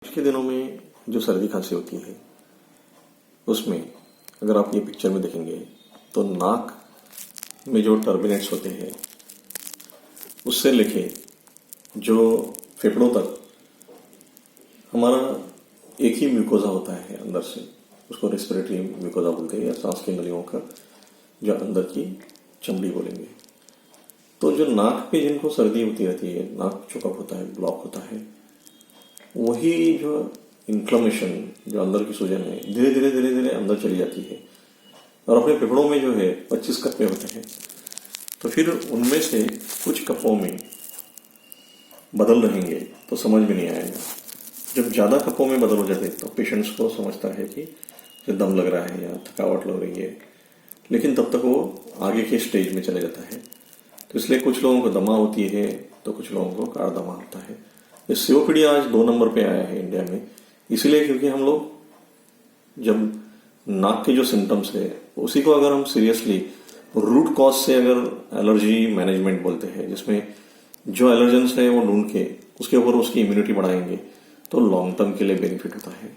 आज के दिनों में जो सर्दी खांसी होती है उसमें अगर आप ये पिक्चर में देखेंगे तो नाक में जो टर्बिनेट्स होते हैं उससे लेके जो फेफड़ों तक हमारा एक ही म्यूकोजा होता है अंदर से, उसको रेस्पिरेटरी म्यूकोजा बोलते हैं या सांस की नलियों का जो अंदर की चमड़ी बोलेंगे। तो जो नाक पे जिनको सर्दी होती रहती है, नाक चोकअप होता है, ब्लॉक होता है, वही जो इन्फ्लेमेशन जो अंदर की सूजन है धीरे धीरे धीरे धीरे अंदर चली जाती है और अपने फेफड़ों में जो है 25 कप्पे होते हैं। तो फिर उनमें से कुछ कप्पों में बदल रहेंगे तो समझ में नहीं आएगा। जब ज़्यादा कप्पों में बदल हो जाते तो पेशेंट्स को समझता है कि दम लग रहा है या थकावट लग रही है, लेकिन तब तक वो आगे के स्टेज में चले जाता है। तो इसलिए कुछ लोगों को दमा होती है तो कुछ लोगों को कार दमा होता है। ये सीओपीडी आज 2 नंबर पे आया है इंडिया में, इसीलिए क्योंकि हम लोग जब नाक के जो सिम्टम्स है उसी को अगर हम सीरियसली रूट कॉज से अगर एलर्जी मैनेजमेंट बोलते हैं, जिसमें जो एलर्जेंस है वो ढूंढ के उसके ऊपर उसकी इम्यूनिटी बढ़ाएंगे तो लॉन्ग टर्म के लिए बेनिफिट होता है।